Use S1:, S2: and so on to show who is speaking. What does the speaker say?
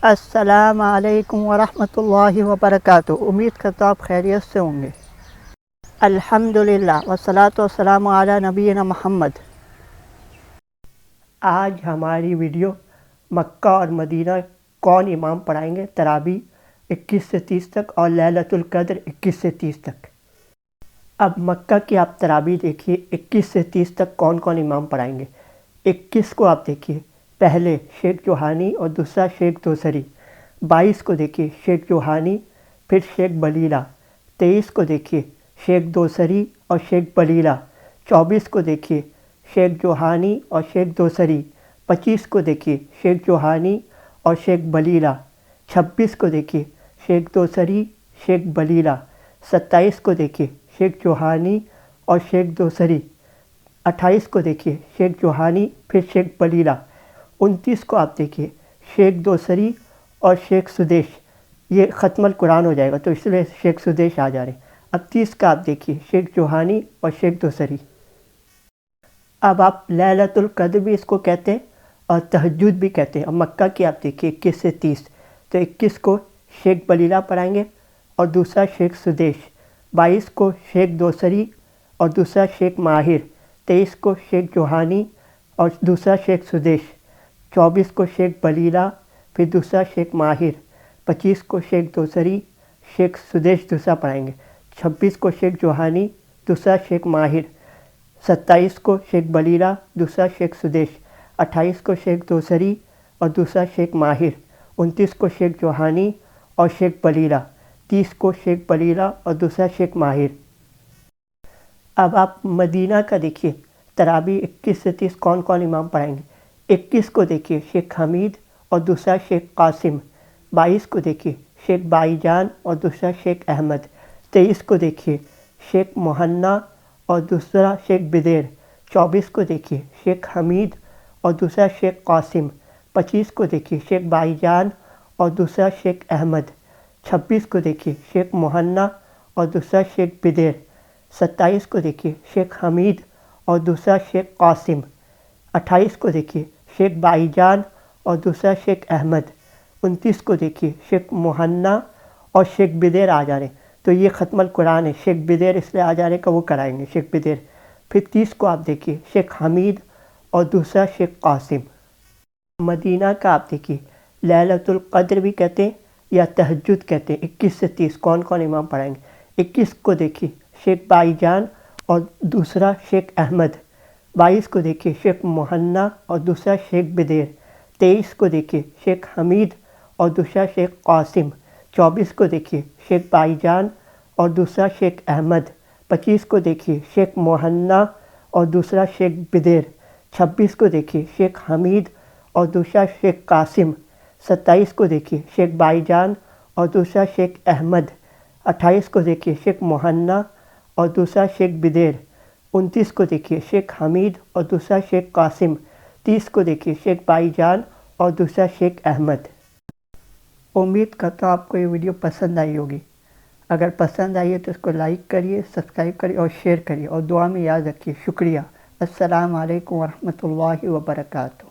S1: السلام علیکم ورحمۃ اللہ وبرکاتہ۔ امید کرتا ہوں آپ خیریت سے ہوں گے۔ الحمدللہ والصلاۃ والسلام علی نبینا محمد۔ آج ہماری ویڈیو مکہ اور مدینہ کون امام پڑھائیں گے تراویح 21 سے 30 تک اور لیلۃ القدر 21 سے 30 تک۔ اب مکہ کی آپ تراویح دیکھیے 21 سے 30 تک کون کون امام پڑھائیں گے۔ 21 کو آپ دیکھیے، پہلے شیخ جوہانی اور دوسرا شیخ دوسری۔ 22 کو دیکھیے شیخ جوہانی پھر شیخ بلیلہ۔ 23 کو دیکھیے شیخ دوسری اور شیخ بلیلہ۔ 24 کو دیکھیے شیخ جوہانی اور شیخ دوسری۔ 25 کو دیکھیے شیخ جوہانی اور شیخ بلیلہ۔ 26 کو دیکھیے شیخ دوسری شیخ بلیلہ۔ 27 کو دیکھیے شیخ جوہانی اور شیخ دوسری۔ 28 کو دیکھیے شیخ جوہانی پھر شیخ بلیلہ۔ 29 کو آپ دیکھیے شیخ دوسری اور شیخ سدیش۔ یہ ختم القرآن ہو جائے گا تو اس لیے شیخ سدیش آ جا رہے ہیں۔ اب 30 کا آپ دیکھیے شیخ جوہانی اور شیخ دوسری۔ اب آپ لیلۃ القدر بھی اس کو کہتے ہیں اور تہجد بھی کہتے ہیں۔ اب مکہ کی آپ دیکھیے 21 سے 30، تو 21 کو شیخ بلیلہ پڑھائیں گے اور دوسرا شیخ سدیش۔ 22 کو شیخ دوسری اور دوسرا شیخ ماہر۔ 23 کو شیخ جوہانی اور دوسرا شیخ سدیش۔ 24 کو شیخ بلیلہ پھر دوسرا شیخ ماہر۔ 25 کو شیخ دوسری شیخ سدیش دوسرا پڑھائیں گے۔ 26 کو شیخ جوہانی دوسرا شیخ ماہر۔ 27 کو شیخ بلیلہ دوسرا شیخ سدیش۔ 28 کو شیخ دوسری اور دوسرا شیخ ماہر۔ 29 کو شیخ جوہانی اور شیخ بلیلہ۔ 30 کو شیخ بلیلہ اور دوسرا شیخ ماہر۔ اب آپ مدینہ کا دیکھیے تراویح 21 سے 30 کون کون امام پڑھائیں گے۔ 21 کو دیکھیے شیخ حمید اور دوسرا شیخ قاسم۔ 22 کو دیکھیے شیخ بائی جان اور دوسرا شیخ احمد۔ 23 کو دیکھیے شیخ مہنا اور دوسرا شیخ بدیر۔ 24 کو دیکھیے شیخ حمید اور دوسرا شیخ قاسم۔ 25 کو دیکھیے شیخ بائی جان اور دوسرا شیخ احمد۔ 26 کو دیکھیے شیخ مہنا اور دوسرا شیخ بدیر۔ 27 کو دیکھیے شیخ حمید اور دوسرا شیخ قاسم۔ 28 کو دیکھیے شیخ بائی جان اور دوسرا شیخ احمد۔ 29 کو دیکھیے شیخ مہنا اور شیخ بدیر آ جا رہے ہیں، تو یہ ختم القرآن ہے، شیخ بدیر اس لیے آ جا رہے کہ وہ کرائیں گے شیخ بدیر۔ پھر 30 کو آپ دیکھیے شیخ حمید اور دوسرا شیخ قاسم۔ مدینہ کا آپ دیکھیے لیلۃ القدر بھی کہتے ہیں یا تہجد کہتے ہیں۔ 21 سے 30 کون کون امام پڑھائیں گے۔ 21 کو دیکھیے شیخ بائی جان اور دوسرا شیخ احمد۔ 22 کو دیکھیے شیخ مہنا اور دوسرا شیخ بدیر۔ 23 کو دیکھیے شیخ حمید اور دوسرا شیخ قاسم۔ 24 کو دیکھیے شیخ بائی جان اور دوسرا شیخ احمد۔ 25 کو دیکھیے شیخ مہنا اور دوسرا شیخ بدیر۔ 26 کو دیکھیے شیخ حمید اور دوسرا شیخ قاسم۔ 27 کو دیکھیے شیخ بائی جان اور دوسرا شیخ احمد۔ 28 کو دیکھیے شیخ مہنا اور دوسرا شیخ بدیر۔ 29 کو دیکھیے شیخ حمید اور دوسرا شیخ قاسم۔ 30 کو دیکھیے شیخ بائی جان اور دوسرا شیخ احمد۔ امید کرتا ہوں آپ کو یہ ویڈیو پسند آئی ہوگی۔ اگر پسند آئی ہے تو اس کو لائک کریے، سبسکرائب کریے اور شیئر کریے، اور دعا میں یاد رکھیے۔ شکریہ۔ السلام علیکم ورحمۃ اللہ وبرکاتہ۔